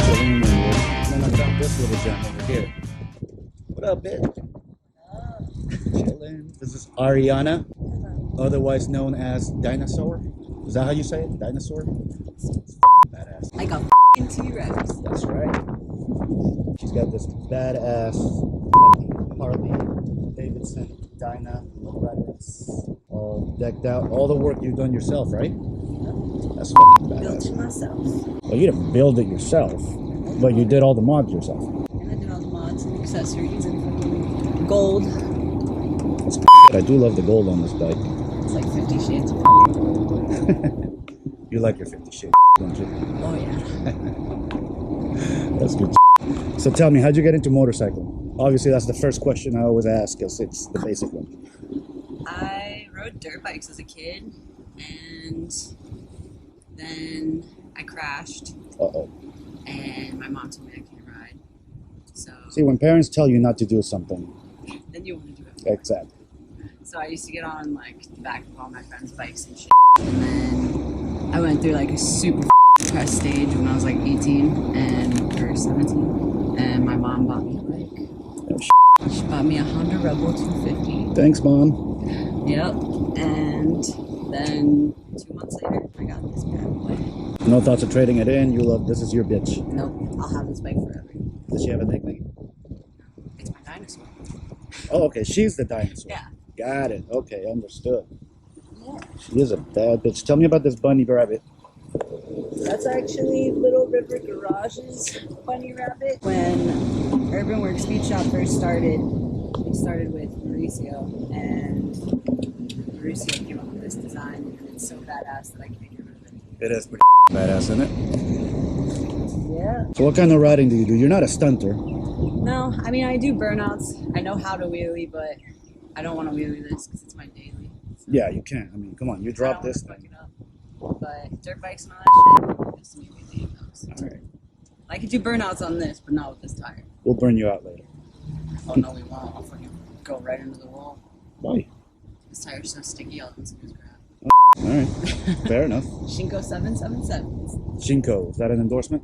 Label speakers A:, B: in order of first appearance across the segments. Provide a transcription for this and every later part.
A: Chilling in the wood. And then I found this little gem over here. What up, bitch? Chilling. This is Ariana, otherwise known as Dinosaur. Is that how you say it? Dinosaur? It's badass.
B: Like a T-Rex.
A: That's right. She's got this badass Harley Davidson Dyna Lowrider, all decked out. All the work you've done yourself, right? That's badass.
B: Built it myself.
A: Well, you didn't build it yourself, but you did all the mods yourself.
B: And I did all the mods and accessories and fucking gold.
A: That's I do love the gold on this bike.
B: It's like 50 shades of
A: You like your 50 shades, don't you?
B: Oh yeah.
A: That's good. So tell me, how'd you get into motorcycling? Obviously, that's the first question I always ask, because it's the basic one.
B: I rode dirt bikes as a kid, and then I crashed.
A: Uh-oh.
B: And my mom told me I can't ride. So
A: See, when parents tell you not to do something,
B: then you want to do it.
A: exactly.
B: So I used to get on like the back of all my friends' bikes and shit. And then I went through like a super depressed stage when I was like 18 or 17. And my mom bought me a bike.
A: Oh,
B: She bought me a Honda Rebel 250.
A: Thanks, Mom.
B: Yep. And then 2 months later, I got this bad boy.
A: No thoughts of trading it in? You love, this is your bitch.
B: Nope. I'll have this bike forever.
A: Does she have a nickname?
B: It's my dinosaur.
A: Oh, okay. She's the dinosaur.
B: Yeah.
A: Got it. Okay, understood.
B: Yeah.
A: She is a bad bitch. Tell me about this bunny rabbit.
B: That's actually Little River Garage's bunny rabbit. When Urban Works Speed Shop first started, it started with Mauricio, and Mauricio came up with this design, and it's so badass that I can't get rid of it.
A: It is pretty badass, isn't it?
B: Yeah.
A: So what kind of riding do you do? You're not a stunter.
B: No, I mean, I do burnouts. I know how to wheelie, but I don't want to wheelie this because it's my daily. So
A: Yeah, you can't. I mean, come on. You drop this
B: Fuck
A: thing.
B: it up. But dirt bikes and all that shit, just me wheelie those.
A: All right.
B: I could do burnouts on this, but not with this tire.
A: We'll burn you out later.
B: Oh no, we won't. I'll fucking go right into the wall.
A: Why?
B: This tire's so sticky, I'll lose grab.
A: All right. Fair enough.
B: Shinko 777.
A: Shinko, is that an endorsement?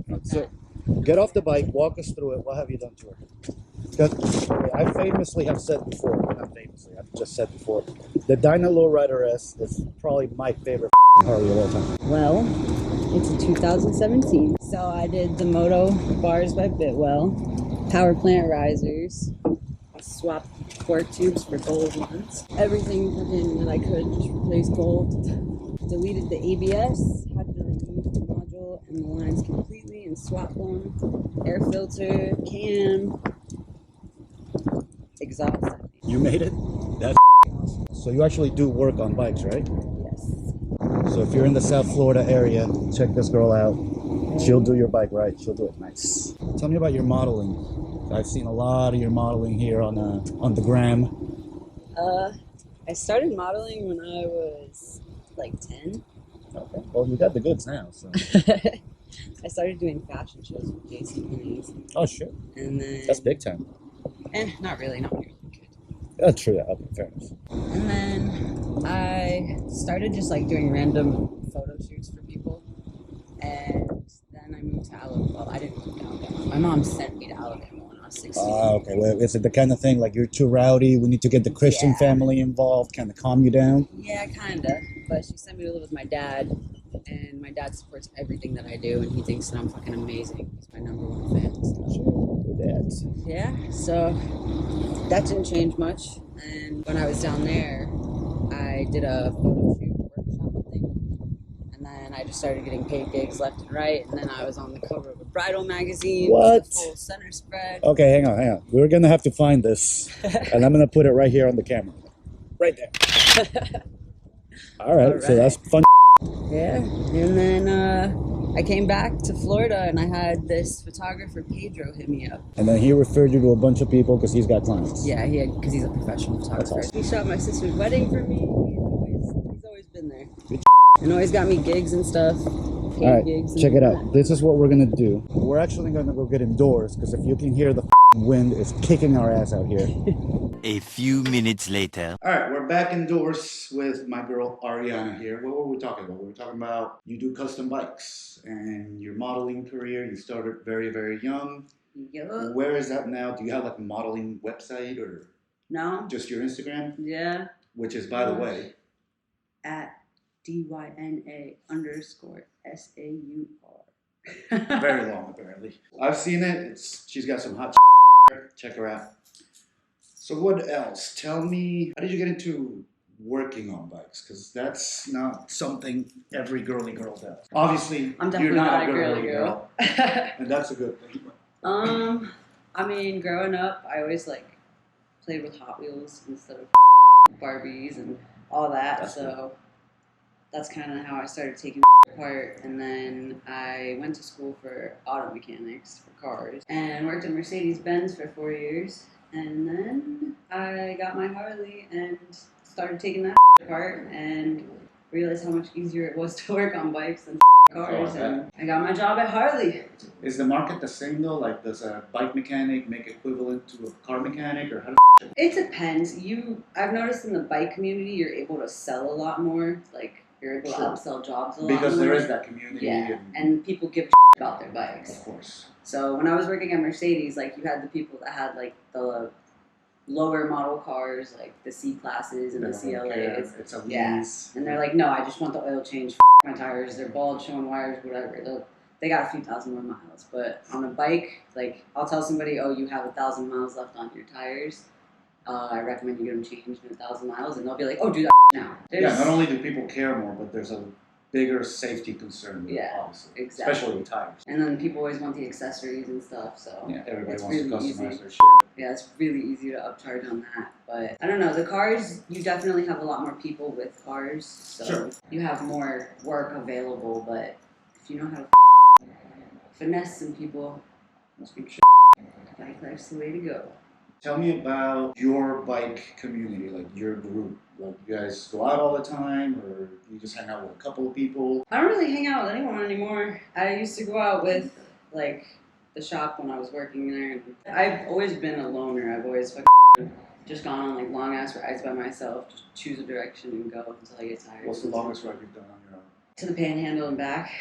B: No.
A: So, get off the bike, walk us through it. What have you done to it? I famously have said before, not famously, I've just said before, the Dyna Lowrider S is probably my favorite Harley of all time.
B: Well, it's a 2017. So I did the Moto bars by Bitwell, power plant risers, swapped fork tubes for gold ones. Everything fucking that I could, just replace gold. Deleted the ABS, had to remove the module and the lines completely and swap them. Air filter, cam, exhaust.
A: You made it? That's awesome. So you actually do work on bikes, right?
B: Yes.
A: So if you're in the South Florida area, check this girl out. She'll do your bike right. She'll do it nice. Tell me about your modeling. I've seen a lot of your modeling here on the gram.
B: I started modeling when I was like 10.
A: Okay. Well, you got the goods now, so.
B: I started doing fashion shows with JCPenney's.
A: Oh, shit.
B: And then...
A: That's big time.
B: Not really, not when you're a kid.
A: That's true. Okay, fair enough.
B: And then I started just like doing random photo shoots for people. And then I moved to Alabama. Well, I didn't move to Alabama. My mom sent me to Alabama when I was 16.
A: Okay. Well, is it the kind of thing like you're too rowdy? We need to get the Christian family involved, kind of calm you down?
B: Yeah, kind of. But she sent me to live with my dad. And my dad supports everything that I do. And he thinks that I'm fucking amazing. He's my #1 fan. So.
A: Your dad's.
B: Yeah, so that didn't change much. And when I was down there, I did a photo shoot workshop thing. And then I just started getting paid gigs left and right. And then I was on the cover of a bridal magazine.
A: What?
B: With a full center spread.
A: Okay, hang on. We're going to have to find this. And I'm going to put it right here on the camera. Right there. All right, so that's fun.
B: Yeah, and then I came back to Florida and I had this photographer, Pedro, hit me up.
A: And then he referred you to a bunch of people because he's got clients.
B: Yeah, because he's a professional photographer.
A: Awesome.
B: He shot my sister's wedding for me. He's always been there. And always got me gigs and stuff.
A: All right, check it out. This is what we're going to do. We're actually going to go get indoors because if you can hear the wind is kicking our ass out here.
C: A few minutes later.
A: All right, we're back indoors with my girl Ariana here. What were we talking about? We were talking about you do custom bikes and your modeling career. You started very, very young.
B: Yup.
A: Where is that now? Do you have like a modeling website or
B: No.
A: just your Instagram?
B: Yeah.
A: Which is, by the way,
B: at DYNA_SAUR.
A: very long apparently. I've seen it. She's got some hot check her out. So what else? Tell me, how did you get into working on bikes? Because that's not something every girly girl does. Obviously,
B: I'm definitely
A: you're
B: not a girly girl.
A: and that's a good thing.
B: I mean, growing up, I always like played with Hot Wheels instead of Barbies and all that.
A: That's
B: so that's kind of how I started taking apart. And then I went to school for auto mechanics for cars and worked at Mercedes-Benz for 4 years. And then I got my Harley and started taking that apart and realized how much easier it was to work on bikes than cars. And I got my job at Harley.
A: Is the market the same though? Like, does a bike mechanic make equivalent to a car mechanic, or how?
B: It depends. I've noticed in the bike community, you're able to sell a lot more. Like, you're able to upsell jobs a lot
A: because
B: more.
A: there is that community.
B: Yeah, and people give a about their bikes.
A: Of course.
B: So when I was working at Mercedes, like, you had the people that had like the lower model cars, like the C classes and the CLAs.
A: It's a lease.
B: And they're like, no, I just want the oil change. My tires, they're bald, showing wires, whatever. They got a few thousand more miles. But on a bike, like, I'll tell somebody, oh, you have 1,000 miles left on your tires. I recommend you get them changed in 1,000 miles, and they'll be like, oh, do that now.
A: Not only do people care more, but there's a bigger safety concern with it, obviously.
B: Exactly.
A: Especially with tires.
B: And then people always want the accessories and stuff, so
A: yeah, everybody
B: it's
A: wants
B: really
A: to customize
B: easy.
A: their shit.
B: Yeah, it's really easy to upcharge on that. But I don't know, the cars, you definitely have a lot more people with cars, so you have more work available, but if you know how to finesse some people,
A: That's good shit.
B: bike life's the way to go.
A: Tell me about your bike community, like your group. Like, you guys go out all the time, or you just hang out with a couple of people?
B: I don't really hang out with anyone anymore. I used to go out with, like, the shop when I was working there. I've always been a loner. I've always just gone on, like, long-ass rides by myself, just choose a direction and go until I get tired.
A: What's the longest ride you've done on your own?
B: To the Panhandle and back.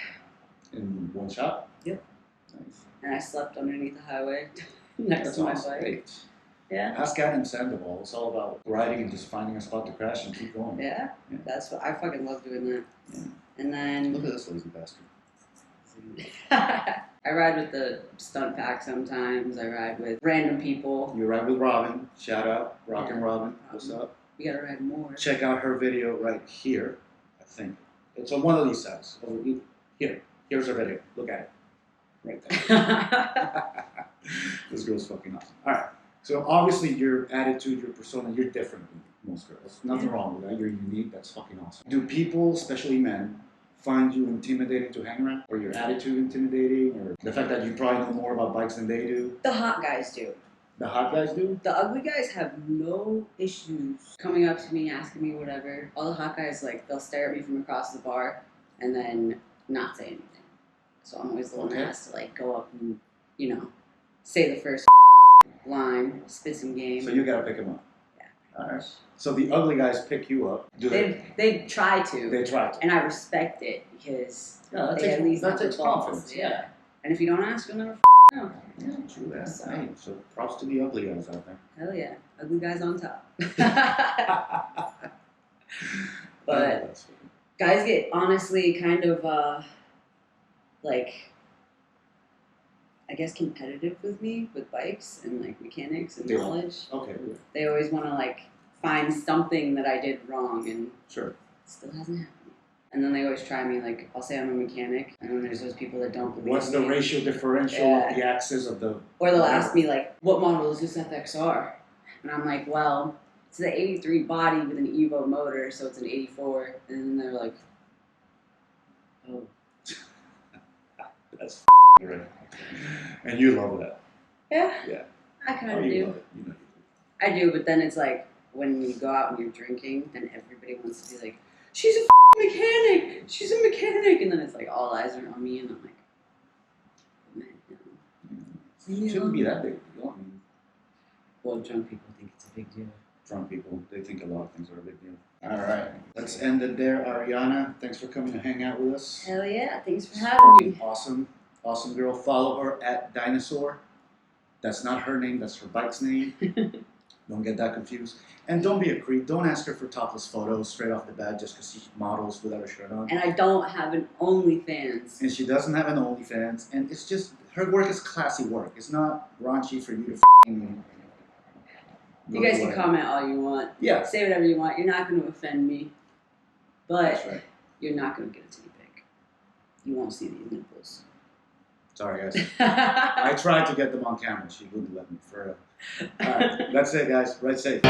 A: In one shot?
B: Yep.
A: Nice.
B: And I slept underneath the highway next to my bike.
A: Great.
B: Yeah.
A: Ask Adam Sandoval. It's all about riding and just finding a spot to crash and keep going.
B: Yeah. That's what I fucking love doing that.
A: Yeah.
B: And then
A: Look at this lazy bastard.
B: I ride with the stunt pack sometimes. I ride with random people.
A: You ride with Robin. Shout out, Rockin' Robin. What's up?
B: We gotta ride more.
A: Check out her video right here. I think it's on one of these sides. Here. Here's her video. Look at it. Right there. This girl's fucking awesome. All right. So obviously your attitude, your persona, you're different than most girls. Nothing wrong with that. You're unique. That's fucking awesome. Do people, especially men, find you intimidating to hang around? Or your attitude intimidating? Or the fact that you probably know more about bikes than they do?
B: The hot guys do.
A: The hot guys do?
B: The ugly guys have no issues coming up to me, asking me whatever. All the hot guys, like, they'll stare at me from across the bar and then not say anything. So I'm always the one that has to, like, go up and, you know, say the first line, spit some game.
A: So you gotta pick them up.
B: Yeah.
A: All right. So the ugly guys pick you up. Do they?
B: They try to.
A: They try to.
B: And I respect it because they at least have the balls.
A: Confidence.
B: Yeah. And if you don't ask, you'll never know.
A: Yeah, true that. Hey, so props to the ugly guys out there.
B: Hell yeah. Ugly guys on top.
A: Oh,
B: But guys get honestly kind of like, I guess, competitive with me with bikes and like mechanics and knowledge.
A: Okay. Yeah.
B: They always want to like find something that I did wrong, and
A: Sure.
B: it still hasn't happened. And then they always try me, like, I'll say I'm a mechanic, and then there's those people that don't believe
A: What's
B: me.
A: the ratio differential of the axis of the...
B: Or they'll ask me, like, what model is this FXR? And I'm like, well, it's the 83 body with an Evo motor, so it's an 84. And then they're like, oh.
A: That's right. And you love that.
B: Yeah.
A: Yeah.
B: I kind of
A: you
B: do.
A: love it. You know you do.
B: I do, but then it's like, when you go out and you're drinking, and everybody wants to be like, she's a mechanic! She's a mechanic! And then it's like, all eyes are on me, and I'm like, man, no.
A: It shouldn't be that big of a deal. I mean,
B: Well, drunk people think it's a big deal.
A: Drunk people, they think a lot of things are a big deal. All right, let's end it there. Ariana, thanks for coming to hang out with us.
B: Hell yeah, thanks for having me.
A: Awesome, awesome girl. Follow her at Dinosaur. That's not her name, that's her bike's name. Don't get that confused. And don't be a creep. Don't ask her for topless photos straight off the bat just because she models without a shirt on.
B: And I don't have an OnlyFans.
A: And she doesn't have an OnlyFans. And it's just, her work is classy work. It's not raunchy for you to f***ing...
B: You guys can comment all you want.
A: Yeah.
B: Say whatever you want. You're not going to offend me. But
A: That's right.
B: you're not going to get a titty pic. You won't see these nipples.
A: Sorry, guys. I tried to get them on camera. She wouldn't let me. For real. All right. That's it, guys. Ride safe.